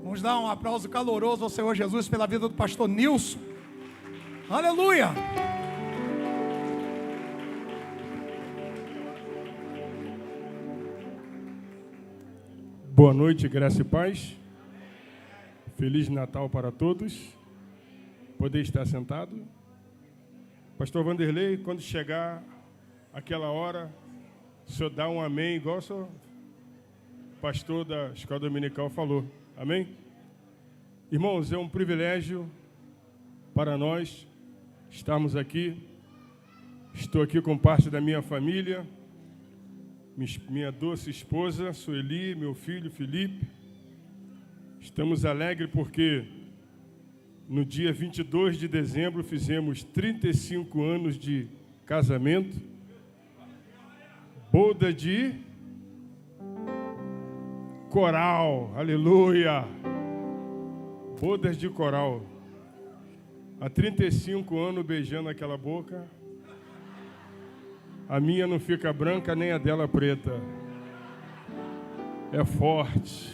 Vamos dar um aplauso caloroso ao Senhor Jesus pela vida do pastor Nilson. Aleluia! Boa noite, graça e paz. Feliz Natal para todos. Poder estar sentado. Pastor Vanderlei, quando chegar aquela hora, o senhor dá um amém, igual o senhor, pastor da Escola Dominical falou. Amém? Irmãos, é um privilégio para nós estarmos aqui. Estou aqui com parte da minha família, minha doce esposa, Sueli, meu filho, Felipe. Estamos alegres porque no dia 22 de dezembro fizemos 35 anos de casamento, boda de coral, aleluia, bodas de coral. Há 35 anos beijando aquela boca, a minha não fica branca nem a dela preta, é forte,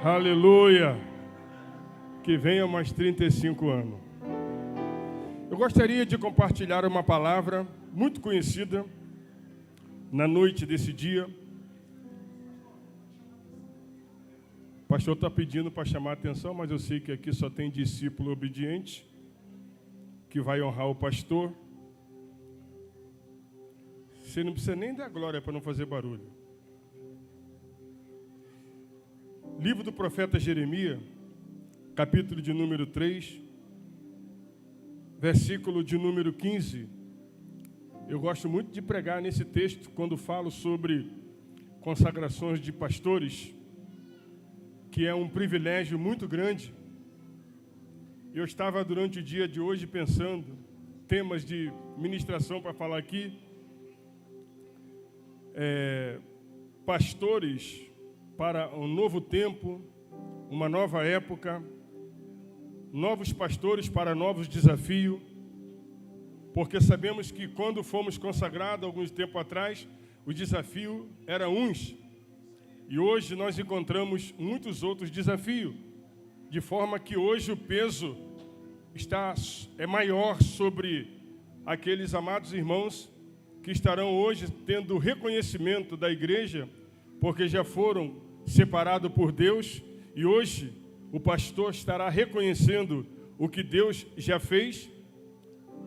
aleluia, que venha mais 35 anos. Eu gostaria de compartilhar uma palavra muito conhecida na noite desse dia. O pastor está pedindo para chamar a atenção, mas eu sei que aqui só tem discípulo obediente, que vai honrar o pastor. Você não precisa nem dar glória para não fazer barulho. Livro do profeta Jeremias, capítulo de número 3, versículo de número 15. Eu gosto muito de pregar nesse texto quando falo sobre consagrações de pastores, que é um privilégio muito grande. Eu estava durante o dia de hoje pensando temas de ministração para falar aqui. Pastores para um novo tempo, uma nova época, novos pastores para novos desafios, porque sabemos que quando fomos consagrados, alguns tempo atrás, o desafio era uns, e hoje nós encontramos muitos outros desafios, de forma que hoje o peso é maior sobre aqueles amados irmãos que estarão hoje tendo reconhecimento da igreja, porque já foram separados por Deus, e hoje o pastor estará reconhecendo o que Deus já fez,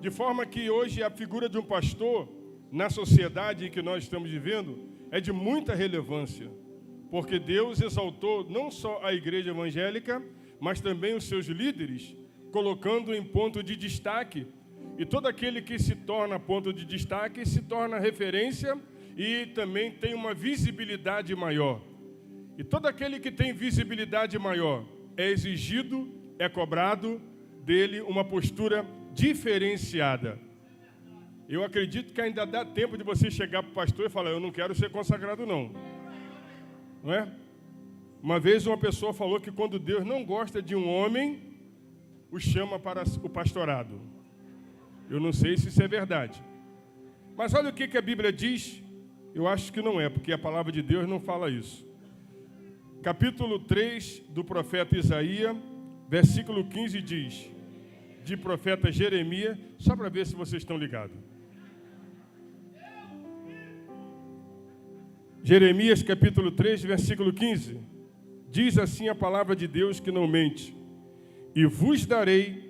de forma que hoje a figura de um pastor, na sociedade que nós estamos vivendo, é de muita relevância, porque Deus exaltou não só a igreja evangélica, mas também os seus líderes, colocando em ponto de destaque, e todo aquele que se torna ponto de destaque se torna referência e também tem uma visibilidade maior. E todo aquele que tem visibilidade maior é exigido, é cobrado dele uma postura diferenciada. Eu acredito que ainda dá tempo de você chegar para o pastor e falar: eu não quero ser consagrado não. Não é? Uma vez uma pessoa falou que quando Deus não gosta de um homem, o chama para o pastorado. Eu não sei se isso é verdade. Mas olha o que a Bíblia diz. Eu acho que não é, porque a palavra de Deus não fala isso. Capítulo 3 do profeta Isaías, versículo 15 diz, de profeta Jeremias, só para ver se vocês estão ligados. Jeremias, capítulo 3, versículo 15, diz assim a palavra de Deus que não mente: e vos darei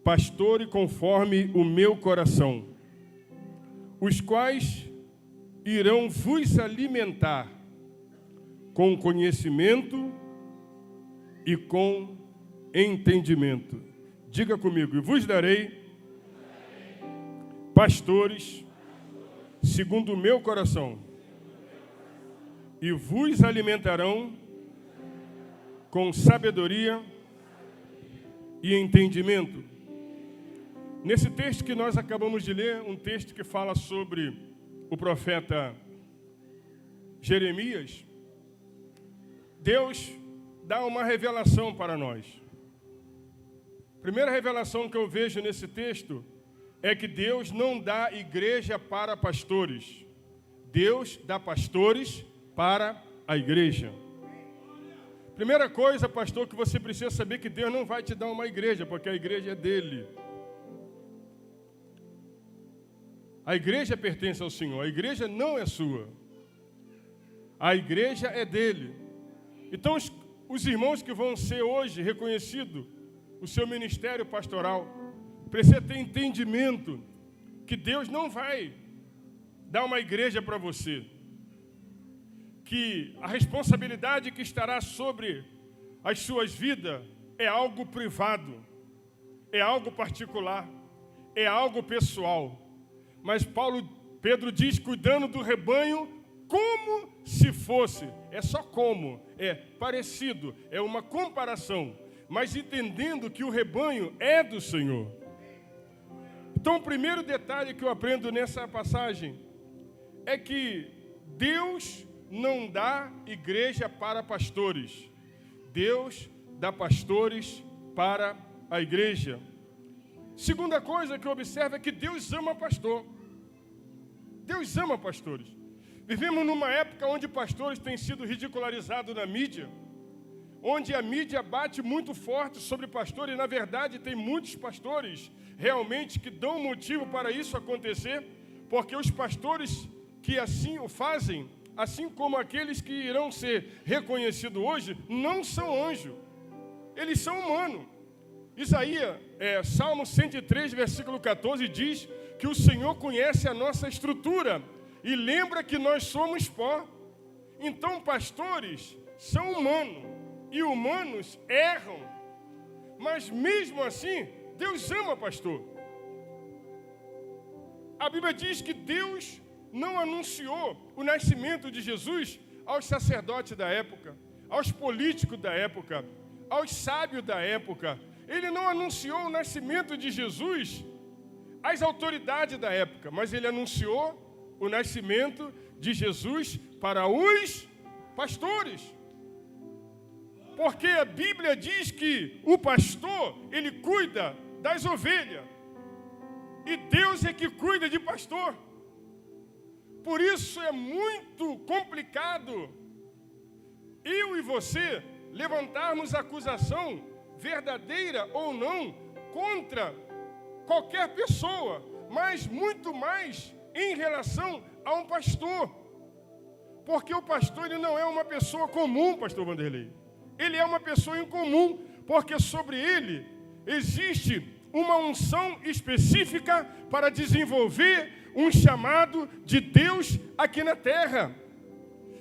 pastores conforme o meu coração, os quais irão vos alimentar com conhecimento e com entendimento. Diga comigo: e vos darei pastores segundo o meu coração, e vos alimentarão com sabedoria e entendimento. Nesse texto que nós acabamos de ler, um texto que fala sobre o profeta Jeremias, Deus dá uma revelação para nós. A primeira revelação que eu vejo nesse texto é que Deus não dá igreja para pastores. Deus dá pastores para a igreja. Primeira coisa, pastor, que você precisa saber que Deus não vai te dar uma igreja, porque a igreja é dele. A igreja pertence ao Senhor, a igreja não é sua. A igreja é dele. Então, os irmãos que vão ser hoje reconhecidos, o seu ministério pastoral, precisa ter entendimento que Deus não vai dar uma igreja para você. Que a responsabilidade que estará sobre as suas vidas é algo privado, é algo particular, é algo pessoal. Mas Pedro diz, cuidando do rebanho como se fosse, é só como, é parecido, é uma comparação, mas entendendo que o rebanho é do Senhor. Então, o primeiro detalhe que eu aprendo nessa passagem é que Deus não dá igreja para pastores. Deus dá pastores para a igreja. Segunda coisa que eu observo é que Deus ama pastor. Deus ama pastores. Vivemos numa época onde pastores têm sido ridicularizados na mídia, onde a mídia bate muito forte sobre pastores, e na verdade tem muitos pastores realmente que dão motivo para isso acontecer, porque os pastores que assim o fazem, assim como aqueles que irão ser reconhecidos hoje, não são anjos, eles são humanos. Salmo 103, versículo 14, diz que o Senhor conhece a nossa estrutura e lembra que nós somos pó. Então, pastores são humanos, e humanos erram, mas mesmo assim, Deus ama pastor. A Bíblia diz que Deus não anunciou o nascimento de Jesus aos sacerdotes da época, aos políticos da época, aos sábios da época. Ele não anunciou o nascimento de Jesus às autoridades da época, mas ele anunciou o nascimento de Jesus para os pastores. Porque a Bíblia diz que o pastor, ele cuida das ovelhas, e Deus é que cuida de pastor. Por isso é muito complicado eu e você levantarmos acusação, verdadeira ou não, contra qualquer pessoa, mas muito mais em relação a um pastor. Porque o pastor, ele não é uma pessoa comum, pastor Vanderlei. Ele é uma pessoa incomum, porque sobre ele existe uma unção específica para desenvolver um chamado de Deus aqui na terra.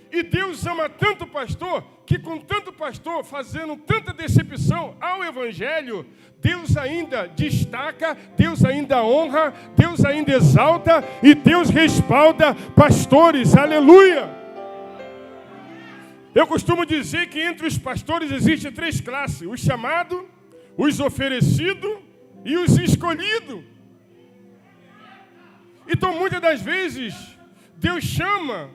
E Deus ama tanto o pastor, que com tanto pastor fazendo tanta decepção ao evangelho, Deus ainda destaca, Deus ainda honra, Deus ainda exalta e Deus respalda pastores. Aleluia! Eu costumo dizer que entre os pastores existem 3 classes: os chamados, os oferecidos e os escolhidos. Então, muitas das vezes, Deus chama,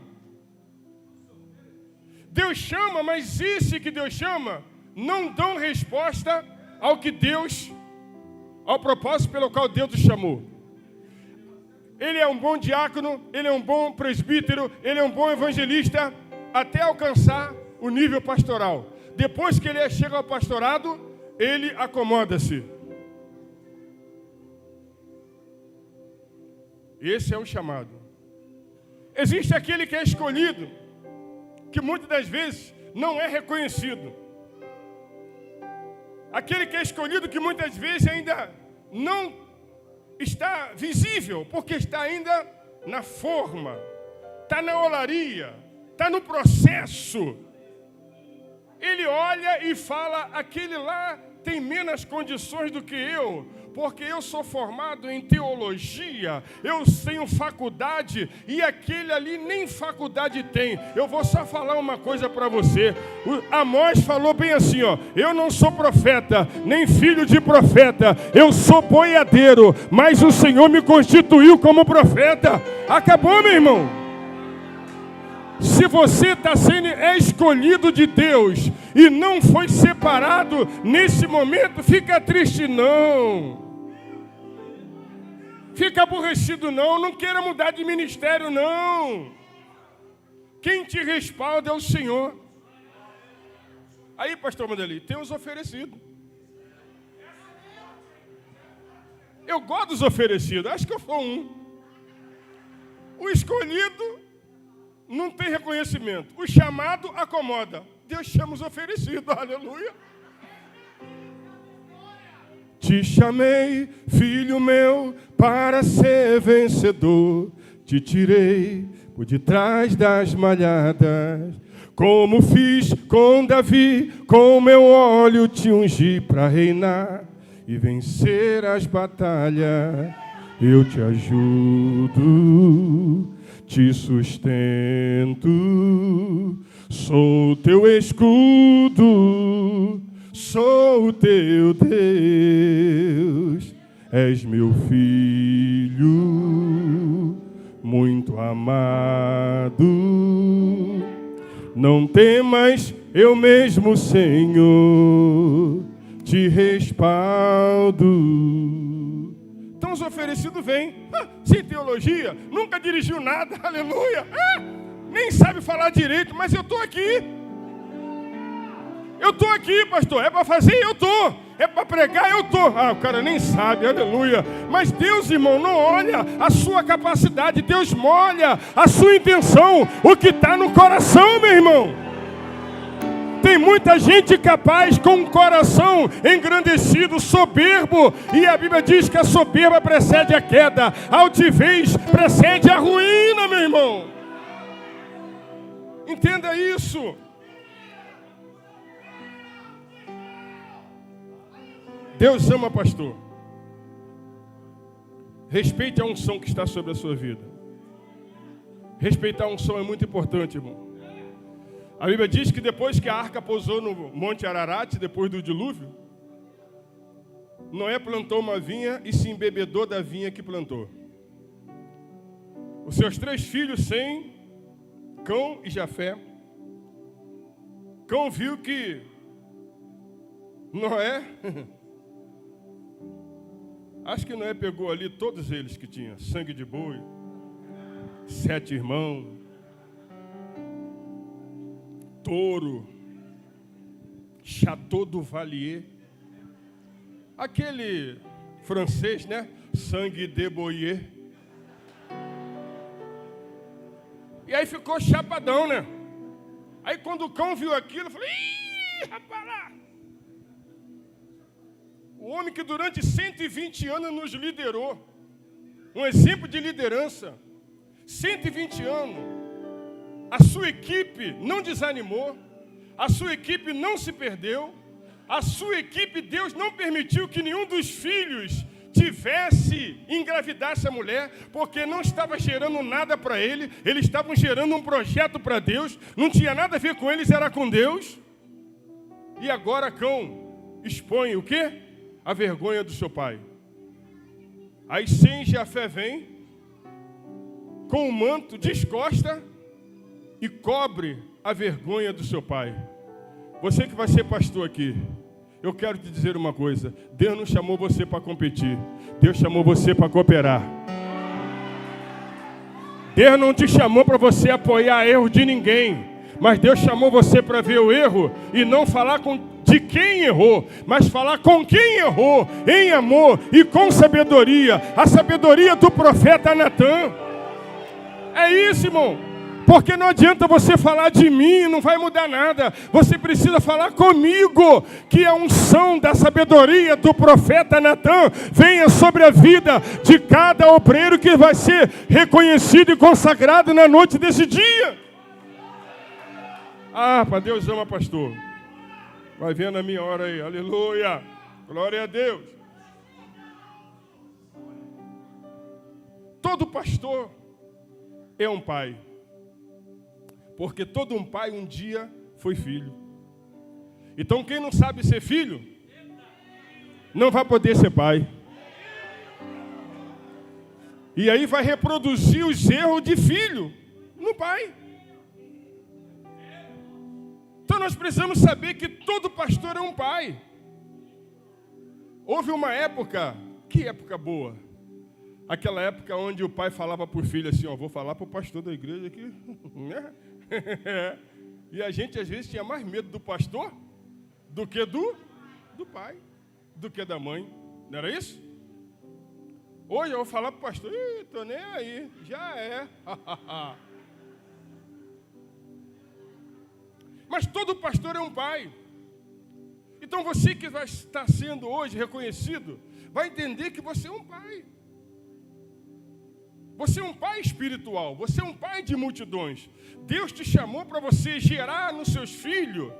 mas esse que Deus chama, não dão resposta ao propósito pelo qual Deus o chamou. Ele é um bom diácono, ele é um bom presbítero, ele é um bom evangelista, até alcançar o nível pastoral. Depois que ele chega ao pastorado, ele acomoda-se. Esse é o chamado. Existe aquele que é escolhido, que muitas das vezes não é reconhecido. Aquele que é escolhido, que muitas vezes ainda não está visível, porque está ainda na forma, está na olaria, está no processo. Ele olha e fala, aquele lá tem menos condições do que eu, porque eu sou formado em teologia, eu tenho faculdade, e aquele ali nem faculdade tem. Eu vou só falar uma coisa para você. Amós falou bem assim, ó: eu não sou profeta, nem filho de profeta, eu sou boiadeiro, mas o Senhor me constituiu como profeta. Acabou, meu irmão. Se você está sendo escolhido de Deus e não foi separado nesse momento, fica triste não. Fica aborrecido não. Não queira mudar de ministério não. Quem te respalda é o Senhor. Aí, pastor Mandeli, tem os oferecidos. Eu gosto dos oferecidos, acho que eu sou um. O escolhido não tem reconhecimento. O chamado acomoda. Deus chama os oferecidos, aleluia. Te chamei, filho meu, para ser vencedor. Te tirei por detrás das malhadas. Como fiz com Davi, com meu óleo te ungi para reinar e vencer as batalhas. Eu te ajudo, te sustento, sou teu escudo, sou o teu Deus. És meu filho, muito amado. Não temas, eu mesmo, Senhor, te respaldo. Então os oferecidos vêm, sem teologia, nunca dirigiu nada, aleluia. Nem sabe falar direito, mas eu estou aqui. Eu estou aqui, pastor. É para fazer? Eu estou. É para pregar? Eu estou. O cara nem sabe, aleluia. Mas Deus, irmão, não olha a sua capacidade. Deus molha a sua intenção. O que está no coração, meu irmão. Tem muita gente capaz com um coração engrandecido, soberbo. E a Bíblia diz que a soberba precede a queda. A altivez precede a ruína, meu irmão. Entenda isso. Deus ama, pastor. Respeite a unção que está sobre a sua vida. Respeitar a unção é muito importante, irmão. A Bíblia diz que depois que a arca pousou no Monte Ararat, depois do dilúvio, Noé plantou uma vinha e se embebedou da vinha que plantou. Os seus 3 filhos, Sem, Cão e Jafé. Cão viu que Noé... Acho que Noé pegou ali todos eles que tinham sangue de boi, 7 irmãos, touro, Chateau do Valier, aquele francês, né? Sangue de boier. E aí ficou chapadão, né? Aí quando o cão viu aquilo, falou: ih, rapaz lá! O homem que durante 120 anos nos liderou, um exemplo de liderança, 120 anos, a sua equipe não desanimou, a sua equipe não se perdeu, a sua equipe, Deus não permitiu que nenhum dos filhos engravidasse a mulher, porque não estava gerando nada para ele, eles estavam gerando um projeto para Deus, não tinha nada a ver com eles, era com Deus. E agora Cão expõe o quê? A vergonha do seu pai. Aí Sem, Jafé vem com o manto, descosta e cobre a vergonha do seu pai. Você que vai ser pastor aqui, eu quero te dizer uma coisa: Deus não chamou você para competir, Deus chamou você para cooperar. Deus não te chamou para você apoiar erro de ninguém, mas Deus chamou você para ver o erro e não falar de quem errou, mas falar com quem errou, em amor e com sabedoria. A sabedoria do profeta Natan. É isso, irmão. Porque não adianta você falar de mim, não vai mudar nada. Você precisa falar comigo, que a unção da sabedoria do profeta Natan venha sobre a vida de cada obreiro que vai ser reconhecido e consagrado na noite desse dia. Para Deus ama, pastor. Vai vendo a minha hora aí, aleluia, glória a Deus. Todo pastor é um pai, porque todo um pai um dia foi filho. Então quem não sabe ser filho, não vai poder ser pai. E aí vai reproduzir os erros de filho no pai. Então nós precisamos saber que todo pastor é um pai. Houve uma época, que época boa? Aquela época onde o pai falava para o filho assim: vou falar para o pastor da igreja aqui. E a gente às vezes tinha mais medo do pastor do que do pai, do que da mãe. Não era isso? Hoje eu vou falar para o pastor, estou nem aí, já é. Mas todo pastor é um pai. Então você que vai estar sendo hoje reconhecido, vai entender que você é um pai. Você é um pai espiritual, você é um pai de multidões. Deus te chamou para você gerar nos seus filhos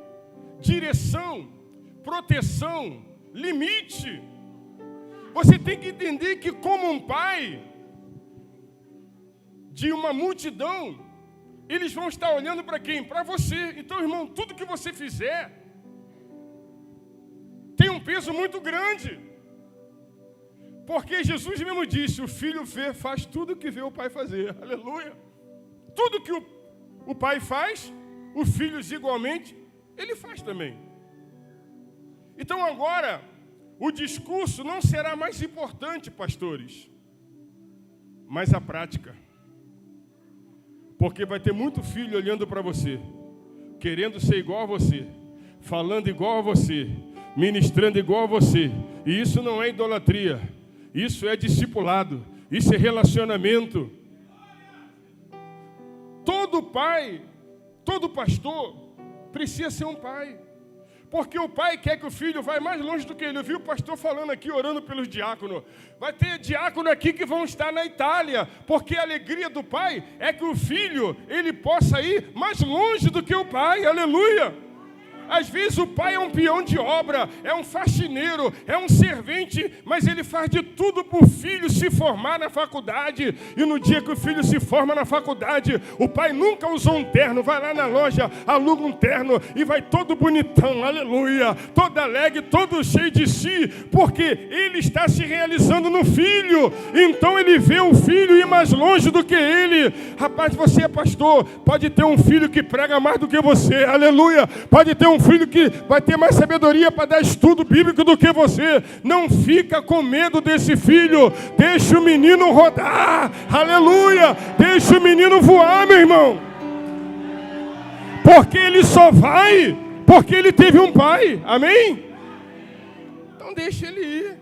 direção, proteção, limite. Você tem que entender que como um pai de uma multidão, eles vão estar olhando para quem? Para você. Então, irmão, tudo que você fizer tem um peso muito grande. Porque Jesus mesmo disse, o filho faz tudo o que vê o pai fazer. Aleluia. Tudo que o pai faz, os filhos igualmente, ele faz também. Então agora, o discurso não será mais importante, pastores, mas a prática. Porque vai ter muito filho olhando para você, querendo ser igual a você, falando igual a você, ministrando igual a você. E isso não é idolatria, isso é discipulado, isso é relacionamento. Todo pai, todo pastor precisa ser um pai. Porque o pai quer que o filho vá mais longe do que ele. Eu vi o pastor falando aqui, orando pelos diáconos. Vai ter diácono aqui que vão estar na Itália. Porque a alegria do pai é que o filho, ele possa ir mais longe do que o pai. Aleluia! Às vezes o pai é um peão de obra, é um faxineiro, é um servente, mas ele faz de tudo para o filho se formar na faculdade. E no dia que o filho se forma na faculdade, o pai nunca usou um terno, vai lá na loja, aluga um terno e vai todo bonitão, aleluia, todo alegre, todo cheio de si, porque ele está se realizando no filho. Então ele vê o filho ir mais longe do que ele. Rapaz, você é pastor, pode ter um filho que prega mais do que você, aleluia, pode ter um filho que vai ter mais sabedoria para dar estudo bíblico do que você. Não fica com medo desse filho. Deixa o menino rodar. Aleluia. Deixa o menino voar, meu irmão. Porque ele só vai porque ele teve um pai. Amém? Então deixa ele ir.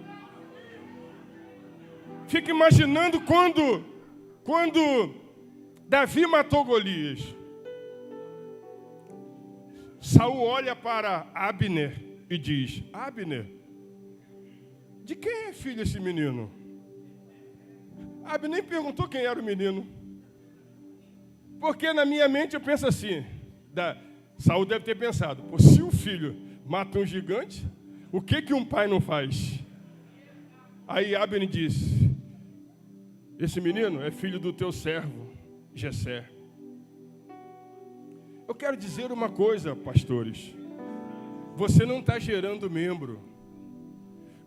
Fica imaginando quando Davi matou Golias. Saul olha para Abner e diz, Abner, de quem é filho esse menino? Abner nem perguntou quem era o menino. Porque na minha mente eu penso assim, Saul deve ter pensado, se o filho mata um gigante, o que um pai não faz? Aí Abner diz, esse menino é filho do teu servo, Jessé. Eu quero dizer uma coisa, pastores. Você não está gerando membro.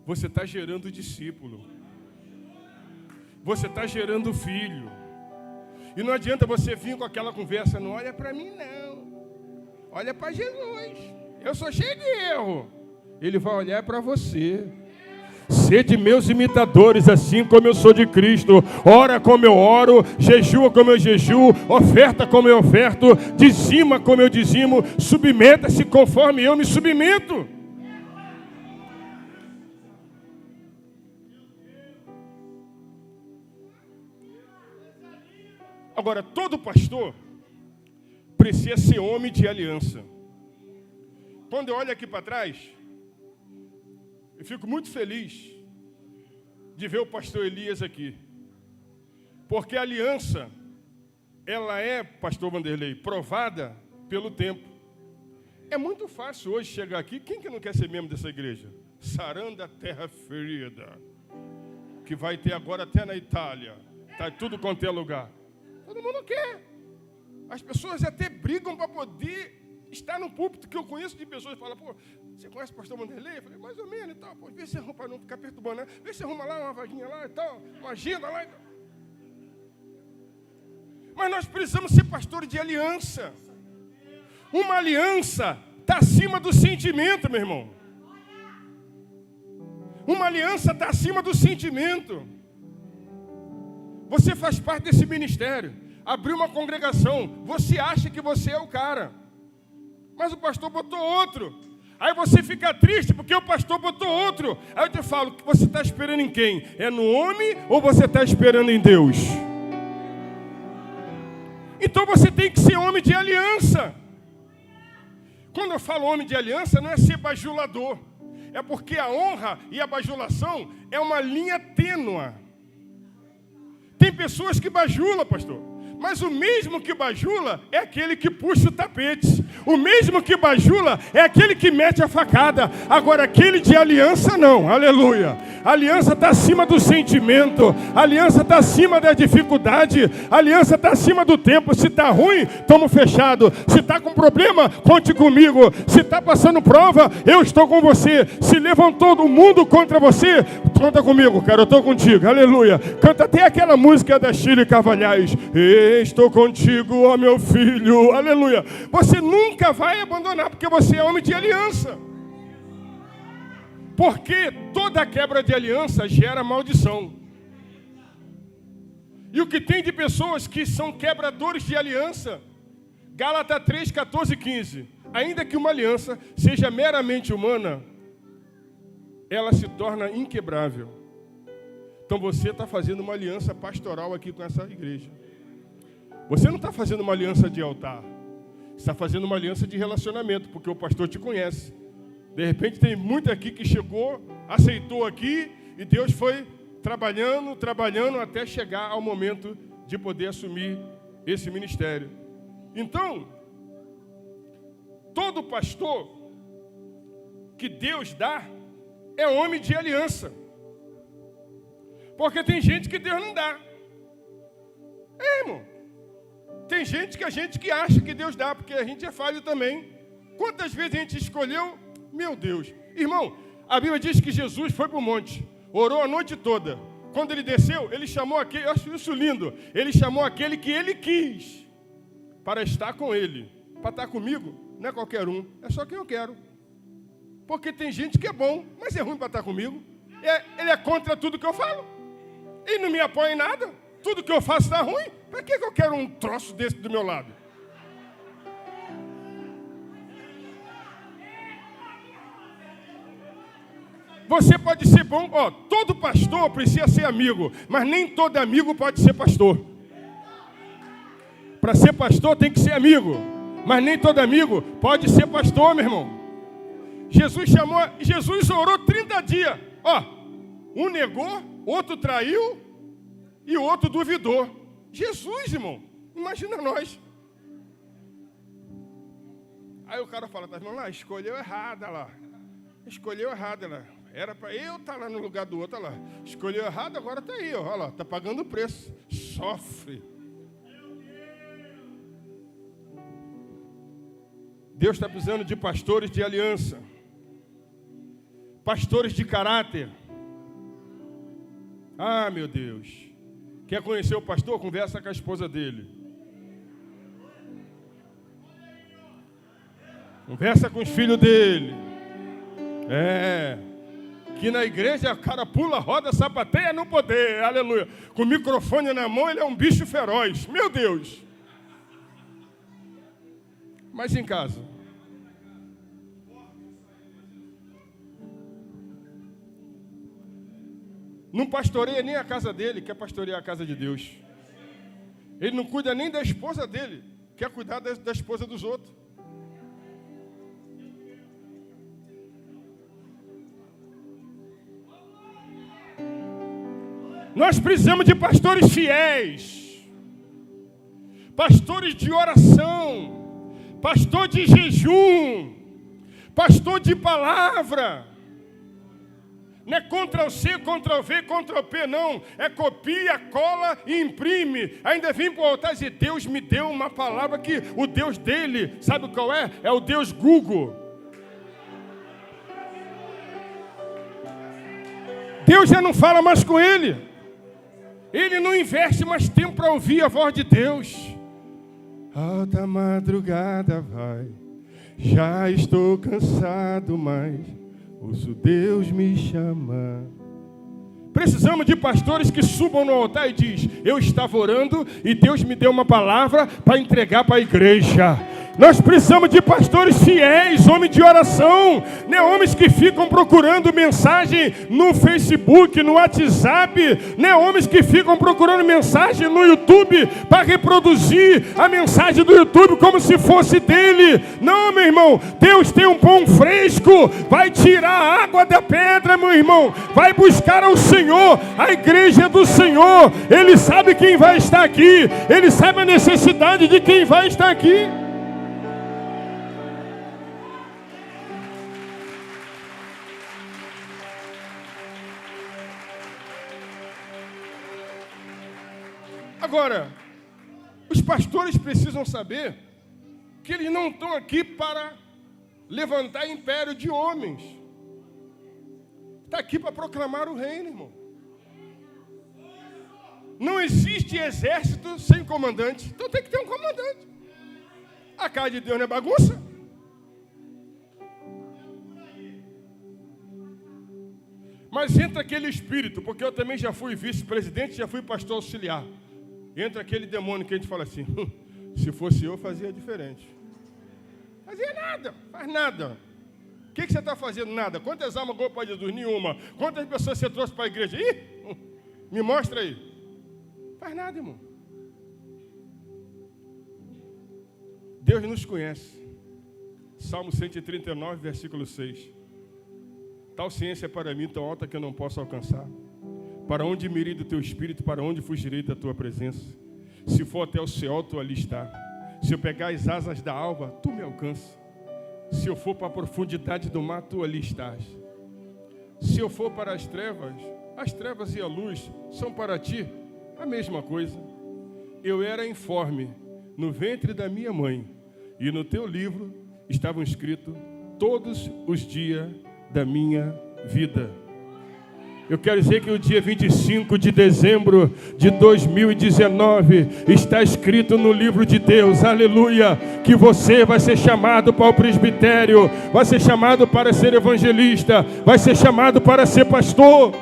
Você está gerando discípulo. Você está gerando filho. E não adianta você vir com aquela conversa, não olha para mim não. Olha para Jesus. Eu sou cheio de erro. Ele vai olhar para você. Sede meus imitadores, assim como eu sou de Cristo. Ora como eu oro, jejua como eu jejuo, oferta como eu oferto, dizima como eu dizimo, submeta-se conforme eu me submeto. Agora, todo pastor precisa ser homem de aliança. Quando eu olho aqui para trás, eu fico muito feliz de ver o pastor Elias aqui. Porque a aliança, ela é, pastor Vanderlei, provada pelo tempo. É muito fácil hoje chegar aqui. Quem que não quer ser membro dessa igreja? Saranda Terra Ferida, que vai ter agora até na Itália. Está tudo quanto é lugar. Todo mundo quer. As pessoas até brigam para poder estar no púlpito, que eu conheço de pessoas que falam, pô, você conhece o pastor Vanderlei? Eu falei, mais ou menos e tal. Pô, vê se arruma para não ficar perturbando, né? Vê se arruma lá uma vaguinha lá e tal, uma agenda lá e tal. Mas nós precisamos ser pastores de aliança. Uma aliança está acima do sentimento, meu irmão. Uma aliança está acima do sentimento. Você faz parte desse ministério. Abriu uma congregação. Você acha que você é o cara. Mas o pastor botou outro. Aí você fica triste porque o pastor botou outro. Aí eu te falo, você está esperando em quem? É no homem ou você está esperando em Deus? Então você tem que ser homem de aliança. Quando eu falo homem de aliança, não é ser bajulador. É porque a honra e a bajulação é uma linha tênua. Tem pessoas que bajulam, pastor. Mas o mesmo que bajula é aquele que puxa o tapete. O mesmo que bajula é aquele que mete a facada. Agora, aquele de aliança, não. Aleluia. A aliança está acima do sentimento. A aliança está acima da dificuldade. A aliança está acima do tempo. Se está ruim, estamos fechados. Se está com problema, conte comigo. Se está passando prova, eu estou com você. Se levantou o mundo contra você, conta comigo, cara. Eu estou contigo. Aleluia. Canta até aquela música da Shirley Carvalhais. Estou contigo, ó meu filho. Aleluia. Você nunca vai abandonar, porque você é homem de aliança. Porque toda quebra de aliança gera maldição. E o que tem de pessoas que são quebradores de aliança? Gálatas 3, 14 e 15. Ainda que uma aliança seja meramente humana, ela se torna inquebrável. Então você está fazendo uma aliança pastoral aqui com essa igreja. Você não está fazendo uma aliança de altar. Você está fazendo uma aliança de relacionamento, porque o pastor te conhece. De repente tem muito aqui que chegou, aceitou aqui, e Deus foi trabalhando até chegar ao momento de poder assumir esse ministério. Então, todo pastor que Deus dá é homem de aliança. Porque tem gente que Deus não dá. Irmão. Tem gente que acha que Deus dá, porque a gente é falho também. Quantas vezes a gente escolheu? Meu Deus. Irmão, a Bíblia diz que Jesus foi para o monte, orou a noite toda. Quando ele desceu, ele chamou aquele, eu acho isso lindo, ele chamou aquele que ele quis para estar com ele. Para estar comigo, não é qualquer um, é só quem eu quero. Porque tem gente que é bom, mas é ruim para estar comigo. Ele é contra tudo que eu falo. Ele não me apoia em nada. Tudo que eu faço está ruim. Para que eu quero um troço desse do meu lado? Você pode ser bom, todo pastor precisa ser amigo, mas nem todo amigo pode ser pastor. Para ser pastor tem que ser amigo, mas nem todo amigo pode ser pastor, meu irmão. Jesus orou 30 dias. Um negou, outro traiu e o outro duvidou. Jesus, irmão, imagina nós. Aí o cara fala, tá vendo lá, escolheu errada lá. Escolheu errada lá. Era para eu estar lá no lugar do outro, olha lá. Escolheu errado, agora está aí, olha lá, está pagando o preço. Sofre. Deus está precisando de pastores de aliança. Pastores de caráter. Ah, meu Deus. Quer conhecer o pastor? Conversa com a esposa dele. Conversa com os filhos dele. Que na igreja o cara pula, roda, sapateia no poder, aleluia. Com o microfone na mão, ele é um bicho feroz, meu Deus. Mas em casa, não pastoreia nem a casa dele, quer pastorear a casa de Deus. Ele não cuida nem da esposa dele, quer cuidar da esposa dos outros. Nós precisamos de pastores fiéis, pastores de oração, pastor de jejum, pastor de palavra. Não é Ctrl+C, Ctrl+V, Ctrl+P, não. É copia, cola e imprime. Ainda vem para o altar e dizer, Deus me deu uma palavra que o Deus dele, sabe qual é? É o Deus Google. Deus já não fala mais com ele. Ele não investe mais tempo para ouvir a voz de Deus. Alta madrugada vai, já estou cansado, mas ouço Deus me chamar. Precisamos de pastores que subam no altar e diz, eu estava orando e Deus me deu uma palavra para entregar para a igreja. Nós precisamos de pastores fiéis, homens de oração, né? Homens que ficam procurando mensagem no Facebook, no WhatsApp, né? Homens que ficam procurando mensagem no YouTube para reproduzir a mensagem do YouTube como se fosse dele. Não, meu irmão, Deus tem um pão fresco, vai tirar a água da pedra, meu irmão, vai buscar ao Senhor, a igreja do Senhor. Ele sabe quem vai estar aqui, ele sabe a necessidade de quem vai estar aqui. Agora, os pastores precisam saber que eles não estão aqui para levantar império de homens. Está aqui para proclamar o reino, irmão. Não existe exército sem comandante. Então tem que ter um comandante. A casa de Deus não é bagunça. Mas entra aquele espírito, porque eu também já fui vice-presidente, já fui pastor auxiliar. Entra aquele demônio que a gente fala assim, se fosse eu, fazia diferente. Fazia nada, faz nada. O que você está fazendo? Nada. Quantas almas ganhou para Jesus? Nenhuma. Quantas pessoas você trouxe para a igreja? Ih, me mostra aí. Faz nada, irmão. Deus nos conhece. Salmo 139, versículo 6. Tal ciência é para mim tão alta que eu não posso alcançar. Para onde me irei do teu espírito, para onde fugirei da tua presença? Se for até o céu, tu ali está. Se eu pegar as asas da alva, tu me alcanças. Se eu for para a profundidade do mar, tu ali estás. Se eu for para as trevas e a luz são para ti a mesma coisa. Eu era informe no ventre da minha mãe, e no teu livro estavam escritos todos os dias da minha vida. Eu quero dizer que o dia 25 de dezembro de 2019 está escrito no livro de Deus, aleluia, que você vai ser chamado para o presbitério, vai ser chamado para ser evangelista, vai ser chamado para ser pastor.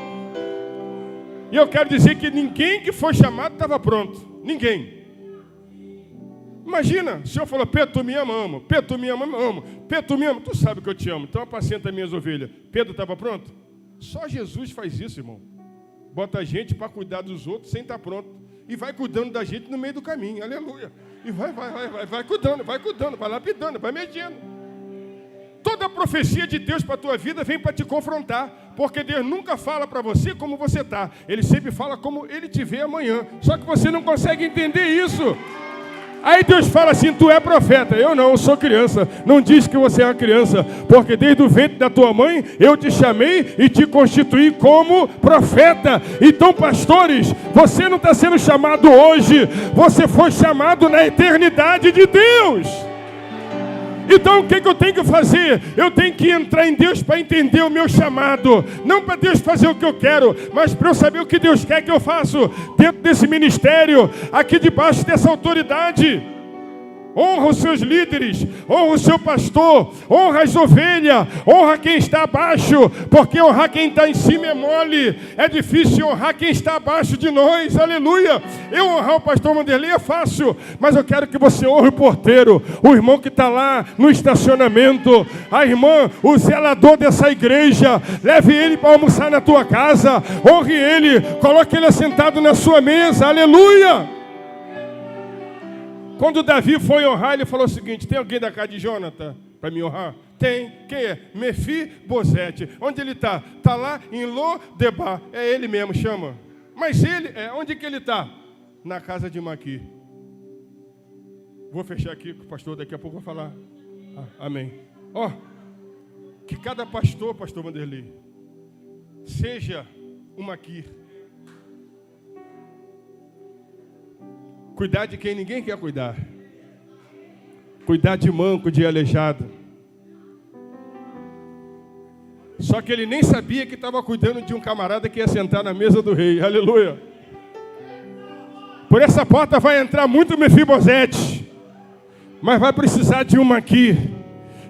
E eu quero dizer que ninguém que foi chamado estava pronto, ninguém. Imagina, o Senhor falou, Pedro, tu me ama, amo. Pedro, tu me ama, amo. Pedro, tu me ama, tu sabe que eu te amo, então apacenta minhas ovelhas. Pedro estava pronto? Só Jesus faz isso, irmão. Bota a gente para cuidar dos outros sem estar pronto. E vai cuidando da gente no meio do caminho, aleluia. E vai cuidando, vai lapidando, vai medindo. Toda a profecia de Deus para a tua vida vem para te confrontar. Porque Deus nunca fala para você como você está. Ele sempre fala como Ele te vê amanhã. Só que você não consegue entender isso. Aí Deus fala assim, tu é profeta. Eu não, eu sou criança. Não diz que você é uma criança, porque desde o ventre da tua mãe eu te chamei e te constituí como profeta. Então, pastores, você não está sendo chamado hoje, você foi chamado na eternidade de Deus. Então o que eu tenho que fazer? Eu tenho que entrar em Deus para entender o meu chamado. Não para Deus fazer o que eu quero, mas para eu saber o que Deus quer que eu faça dentro desse ministério, aqui debaixo dessa autoridade. Honra os seus líderes, honra o seu pastor, honra as ovelhas, honra quem está abaixo, porque honrar quem está em cima é mole, é difícil honrar quem está abaixo de nós, aleluia. Eu honrar o pastor Vanderlei é fácil, mas eu quero que você honre o porteiro, o irmão que está lá no estacionamento, a irmã, o zelador dessa igreja, leve ele para almoçar na tua casa, honre ele, coloque ele assentado na sua mesa, aleluia. Quando Davi foi honrar, ele falou o seguinte, tem alguém da casa de Jonathan para me honrar? Tem. Quem é? Mefibosete. Onde ele está? Está lá em Lodebar. É ele mesmo, chama. Mas ele, onde que ele está? Na casa de Maqui. Vou fechar aqui com o pastor, daqui a pouco eu vou falar. Amém. Que cada pastor Vanderlei, seja um Maqui. Cuidar de quem ninguém quer cuidar. Cuidar de manco, de aleijado. Só que ele nem sabia que estava cuidando de um camarada que ia sentar na mesa do rei. Aleluia. Por essa porta vai entrar muito Mefibosete. Mas vai precisar de uma aqui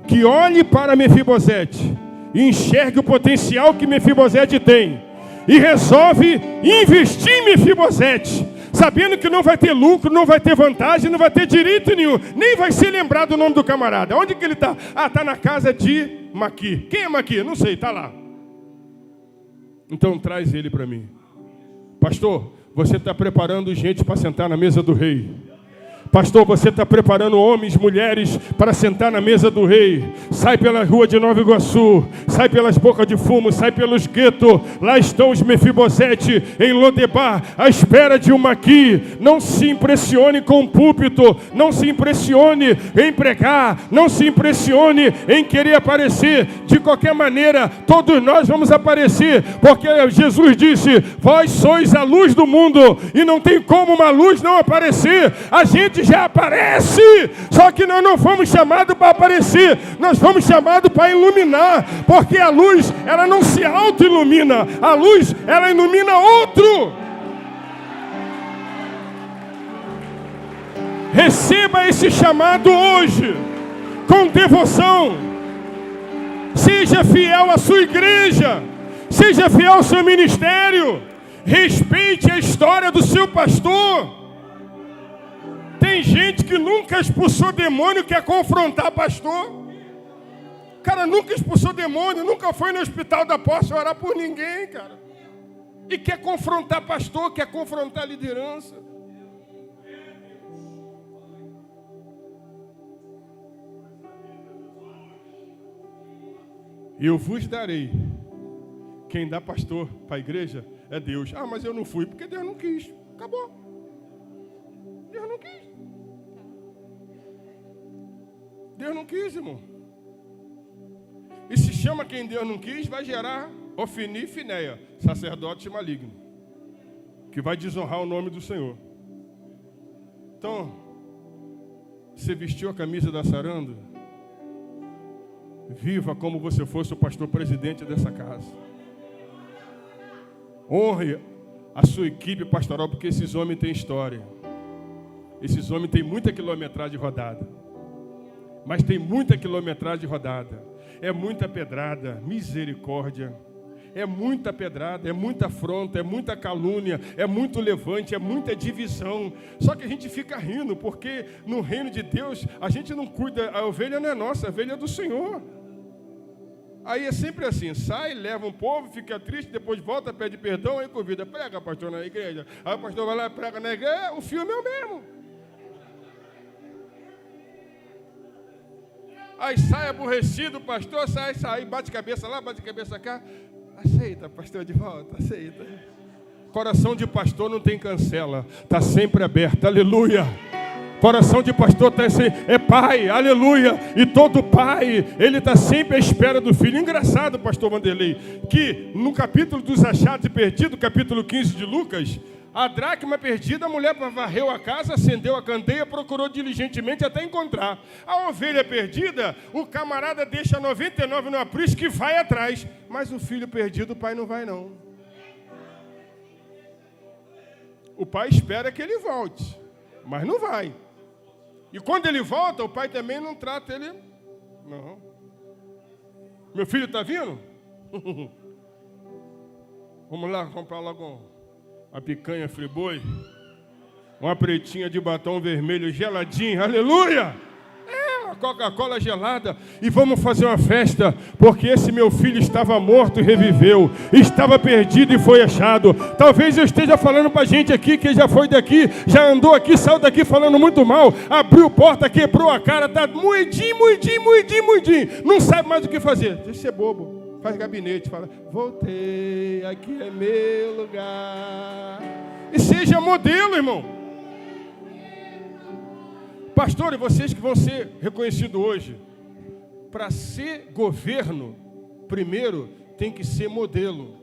que olhe para Mefibosete e enxergue o potencial que Mefibosete tem. E resolve investir em Mefibosete. sabendo que não vai ter lucro, não vai ter vantagem, não vai ter direito nenhum, nem vai ser lembrado o nome do camarada. Onde que ele está? Ah, está na casa de Maqui. Quem é Maqui? Não sei, está lá. Então traz ele para mim. Pastor, você está preparando gente para sentar na mesa do rei. Pastor, você está preparando homens, mulheres para sentar na mesa do rei. Sai pela rua de Nova Iguaçu, sai pelas bocas de fumo, sai pelos guetos. Lá estão os Mefibosete em Lodebar, à espera de uma aqui. Não se impressione com o púlpito, não se impressione em pregar, não se impressione em querer aparecer. De qualquer maneira, todos nós vamos aparecer, porque Jesus disse: vós sois a luz do mundo, e não tem como uma luz não aparecer. A gente já aparece, só que nós não fomos chamados para aparecer, nós fomos chamados para iluminar, porque a luz, ela não se auto-ilumina, a luz, ela ilumina outro. Receba esse chamado hoje, com devoção. Seja fiel à sua igreja, seja fiel ao seu ministério, respeite a história do seu pastor. Tem gente que nunca expulsou demônio, quer confrontar pastor. O cara nunca expulsou demônio, nunca foi no hospital da posse orar por ninguém, cara. E quer confrontar pastor, quer confrontar liderança. Eu vos darei. Quem dá pastor para a igreja é Deus. Ah, mas eu não fui, porque Deus não quis. Acabou. Deus não quis. Deus não quis, irmão. E se chama quem Deus não quis, vai gerar Ofni e Finéia, sacerdote maligno, que vai desonrar o nome do Senhor. Então, você vestiu a camisa da Sarando? Viva como você fosse o pastor presidente dessa casa. Honre a sua equipe pastoral, porque esses homens têm história. Esses homens têm muita quilometragem rodada. Mas tem muita quilometragem rodada. É muita pedrada, misericórdia. É muita pedrada, é muita afronta, é muita calúnia, é muito levante, é muita divisão. Só que a gente fica rindo, porque no reino de Deus a gente não cuida, a ovelha não é nossa, a ovelha é do Senhor. Aí é sempre assim, sai, leva um povo, fica triste, depois volta, pede perdão, aí convida, prega, pastor, na igreja. Aí o pastor vai lá e prega na igreja, o filme é o mesmo. Aí sai aborrecido, pastor, sai, bate cabeça lá, bate cabeça cá. Aceita, pastor, de volta, aceita. Coração de pastor não tem cancela, está sempre aberto, aleluia. Coração de pastor é pai, aleluia. E todo pai, ele está sempre à espera do filho. Engraçado, pastor Vanderlei, que no capítulo dos achados e perdidos, capítulo 15 de Lucas, a dracma perdida, a mulher varreu a casa, acendeu a candeia, procurou diligentemente até encontrar. A ovelha perdida, o camarada deixa 99 no aprisco e vai atrás. Mas o filho perdido, o pai não vai não. O pai espera que ele volte, mas não vai. E quando ele volta, o pai também não trata ele. Não. Meu filho está vindo? Vamos lá comprar logo uma picanha friboi, uma pretinha de batom vermelho geladinho, aleluia! Uma Coca-Cola gelada, e vamos fazer uma festa, porque esse meu filho estava morto e reviveu, estava perdido e foi achado. Talvez eu esteja falando para gente aqui que já foi daqui, já andou aqui, saiu daqui falando muito mal, abriu porta, quebrou a cara, está moidinho, não sabe mais o que fazer. Deixa de ser bobo. Faz gabinete, fala, voltei, aqui é meu lugar. E seja modelo, irmão. Pastor, e vocês que vão ser reconhecidos hoje, para ser governo, primeiro tem que ser modelo.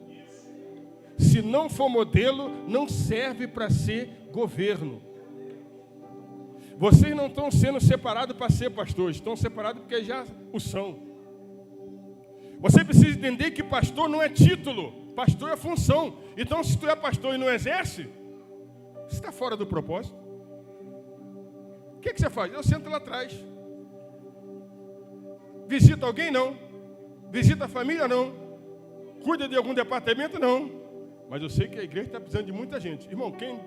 Se não for modelo, não serve para ser governo. Vocês não estão sendo separados para ser pastores, estão separados porque já o são. Você precisa entender que pastor não é título, pastor é função. Então, se tu é pastor e não exerce, você está fora do propósito. O que você faz? Eu sento lá atrás. Visita alguém? Não. Visita a família? Não. Cuida de algum departamento? Não. Mas eu sei que a igreja está precisando de muita gente. Irmão, quem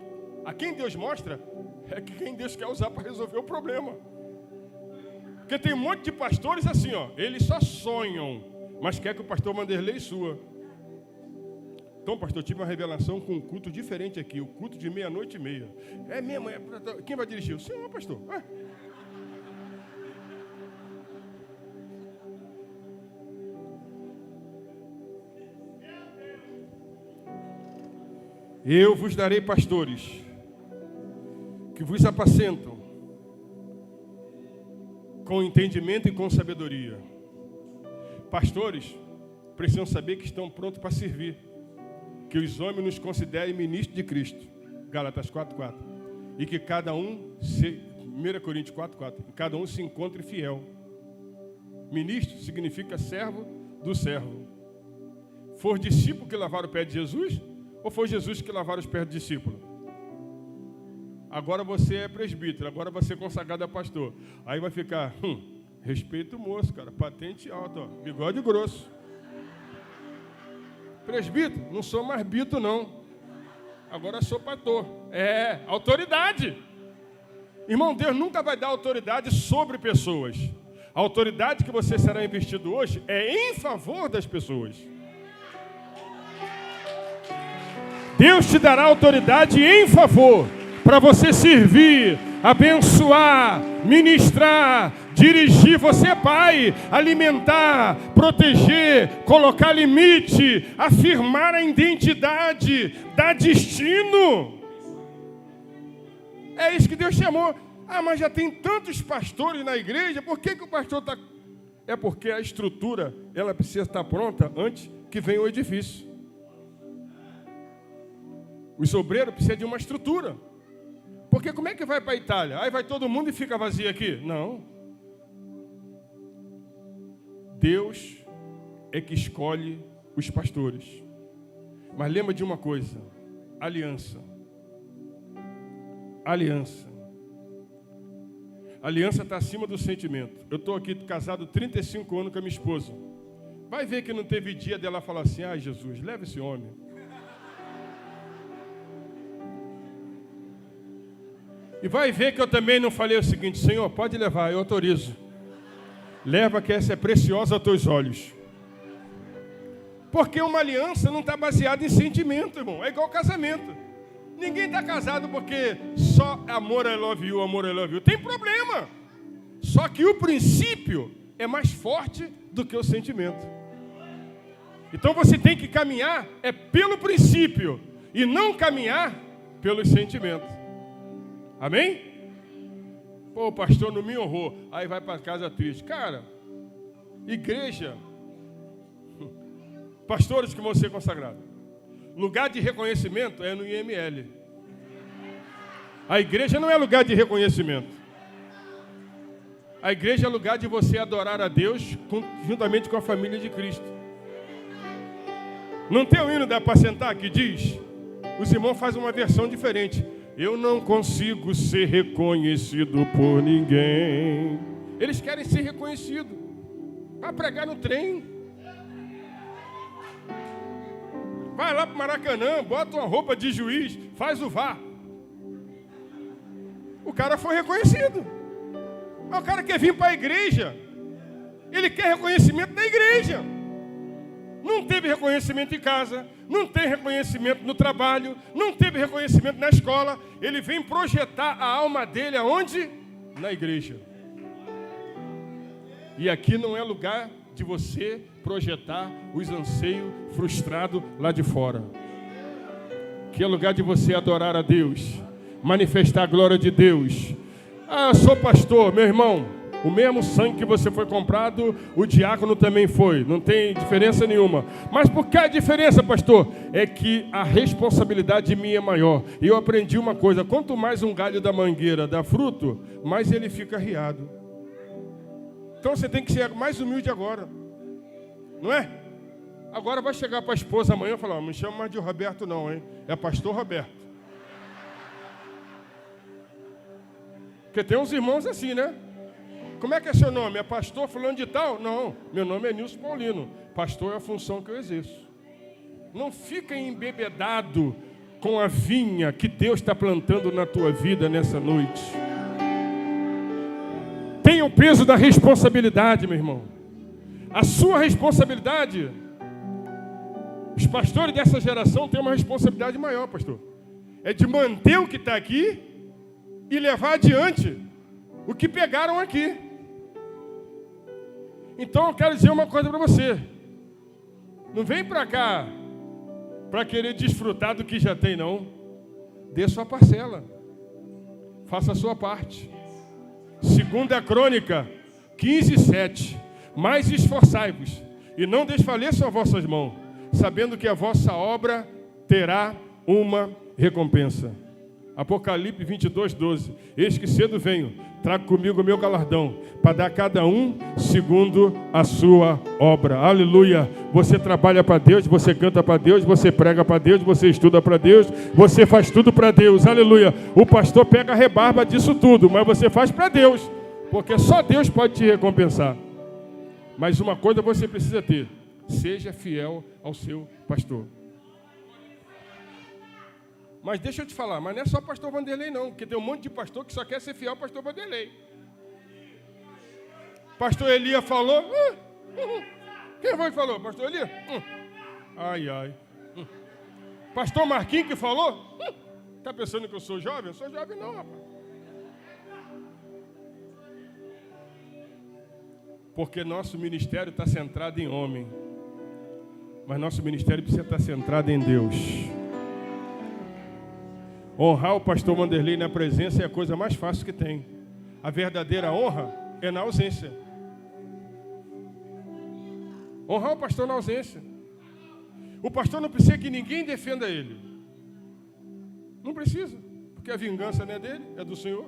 A quem Deus mostra é quem Deus quer usar para resolver o problema. Porque tem um monte de pastores assim, ó, eles só sonham, mas quer que o pastor Vanderlei sua. Então, pastor, tive uma revelação com um culto diferente aqui, o culto de 00:30. É mesmo? Quem vai dirigir? O senhor, pastor. Eu vos darei pastores que vos apacentam com entendimento e com sabedoria. Pastores precisam saber que estão prontos para servir, que os homens nos considerem ministros de Cristo, Gálatas 4:4, e que cada um, 1 Coríntios 4:4, cada um se encontre fiel. Ministro significa servo do servo. For discípulo que lavaram o pé de Jesus, ou foi Jesus que lavaram os pés do discípulo? Agora você é presbítero, agora você é consagrado a pastor. Aí vai ficar, respeito o moço, cara, patente alta, ó, bigode grosso. Presbítero, não sou mais bito não, agora sou pastor. É, autoridade. Irmão, Deus nunca vai dar autoridade sobre pessoas. A autoridade que você será investido hoje é em favor das pessoas. Deus te dará autoridade em favor, para você servir, abençoar, ministrar, dirigir. Você é pai, alimentar, proteger, colocar limite, afirmar a identidade, dar destino. É isso que Deus chamou. Ah, mas já tem tantos pastores na igreja, por que o pastor está... É porque a estrutura, ela precisa estar pronta antes que venha o edifício. Os obreiros precisam de uma estrutura. Porque como é que vai para a Itália? Aí vai todo mundo e fica vazio aqui? Não. Deus é que escolhe os pastores. Mas lembra de uma coisa: aliança. Aliança. Aliança está acima do sentimento. Eu estou aqui casado 35 anos com a minha esposa. Vai ver que não teve dia dela falar assim: ai, Jesus, leva esse homem. E vai ver que eu também não falei o seguinte: Senhor, pode levar, eu autorizo. Leva, que essa é preciosa aos teus olhos. Porque uma aliança não está baseada em sentimento, irmão. É igual casamento. Ninguém está casado porque só amor, I love you, amor, I love you. Tem problema. Só que o princípio é mais forte do que o sentimento. Então você tem que caminhar pelo princípio e não caminhar pelos sentimentos. Amém? Pô, o pastor não me honrou. Aí vai para casa triste. Cara, igreja, pastores que vão ser consagrados, lugar de reconhecimento é no IML. A igreja não é lugar de reconhecimento. A igreja é lugar de você adorar a Deus juntamente com a família de Cristo. Não tem um hino da Apacentar que diz, os irmãos fazem uma versão diferente: eu não consigo ser reconhecido por ninguém. Eles querem ser reconhecidos. Vai pregar no trem. Vai lá para o Maracanã, bota uma roupa de juiz, faz o VAR. O cara foi reconhecido. Mas o cara quer vir para a igreja. Ele quer reconhecimento da igreja. Não teve reconhecimento em casa, não tem reconhecimento no trabalho, não teve reconhecimento na escola. Ele vem projetar a alma dele aonde? Na igreja. E aqui não é lugar de você projetar os anseios frustrados lá de fora. Que é lugar de você adorar a Deus, manifestar a glória de Deus. Ah, eu sou pastor, meu irmão. O mesmo sangue que você foi comprado, o diácono também foi. Não tem diferença nenhuma. Mas por que a diferença, pastor? É que a responsabilidade minha é maior. E eu aprendi uma coisa: quanto mais um galho da mangueira dá fruto, mais ele fica riado. Então você tem que ser mais humilde agora. Não é? Agora vai chegar para a esposa amanhã e falar: não me chama mais de Roberto não, hein? É pastor Roberto. Porque tem uns irmãos assim, né? Como é que é seu nome? É pastor fulano de tal? Não, meu nome é Nilson Paulino. Pastor é a função que eu exerço. Não fica embebedado com a vinha que Deus está plantando na tua vida nessa noite. Tenha o peso da responsabilidade, meu irmão. A sua responsabilidade. Os pastores dessa geração têm uma responsabilidade maior, pastor. É de manter o que está aqui e levar adiante o que pegaram aqui. Então eu quero dizer uma coisa para você. Não vem para cá para querer desfrutar do que já tem, não. Dê sua parcela. Faça a sua parte. 2 Crônica 15:7. Mas esforçai-vos, e não desfaleçam as vossas mãos, sabendo que a vossa obra terá uma recompensa. Apocalipse 22:12. Eis que cedo venho, trago comigo o meu galardão, para dar a cada um segundo a sua obra. Aleluia! Você trabalha para Deus, você canta para Deus, você prega para Deus, você estuda para Deus, você faz tudo para Deus. Aleluia! O pastor pega a rebarba disso tudo, mas você faz para Deus, porque só Deus pode te recompensar. Mas uma coisa você precisa ter: seja fiel ao seu pastor. Mas deixa eu te falar, mas não é só pastor Vanderlei não, porque tem um monte de pastor que só quer ser fiel ao pastor Vanderlei. Pastor Elia falou. Quem foi que falou? Pastor Elia? Ai. Pastor Marquinhos que falou? Está pensando que eu sou jovem? Eu sou jovem não, rapaz. Porque nosso ministério está centrado em homem. Mas nosso ministério precisa estar centrado em Deus. Honrar o pastor Vanderlei na presença é a coisa mais fácil que tem. A verdadeira honra é na ausência. Honrar o pastor na ausência. O pastor não precisa que ninguém defenda ele. Não precisa. Porque a vingança não é dele, é do Senhor.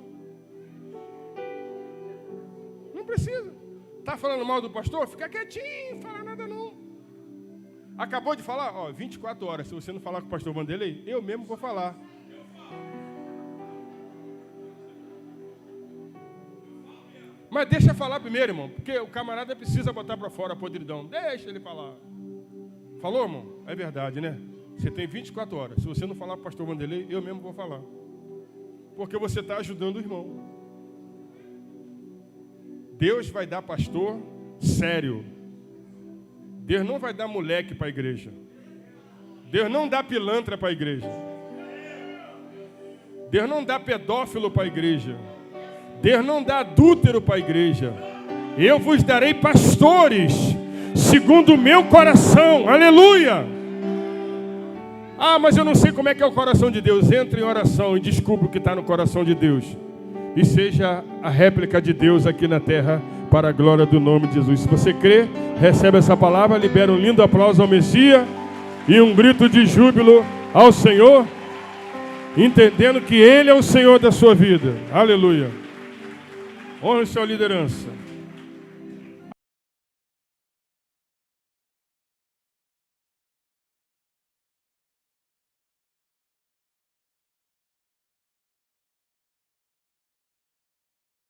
Não precisa. Está falando mal do pastor? Fica quietinho, não fala nada não. Acabou de falar? 24 horas. Se você não falar com o pastor Vanderlei, eu mesmo vou falar. Mas deixa falar primeiro, irmão, porque o camarada precisa botar para fora a podridão. Deixa ele falar. Falou, irmão? É verdade, né? Você tem 24 horas. Se você não falar para o pastor Vanderlei, eu mesmo vou falar. Porque você está ajudando o irmão. Deus vai dar pastor sério. Deus não vai dar moleque para a igreja. Deus não dá pilantra para a igreja. Deus não dá pedófilo para a igreja. Deus não dá adúltero para a igreja. Eu vos darei pastores segundo o meu coração. Aleluia! Mas eu não sei como é que é o coração de Deus. Entre em oração e descubra o que está no coração de Deus. E seja a réplica de Deus aqui na terra, para a glória do nome de Jesus. Se você crê, recebe essa palavra, libera um lindo aplauso ao Messias e um grito de júbilo ao Senhor, entendendo que Ele é o Senhor da sua vida. Aleluia. Honra sua liderança.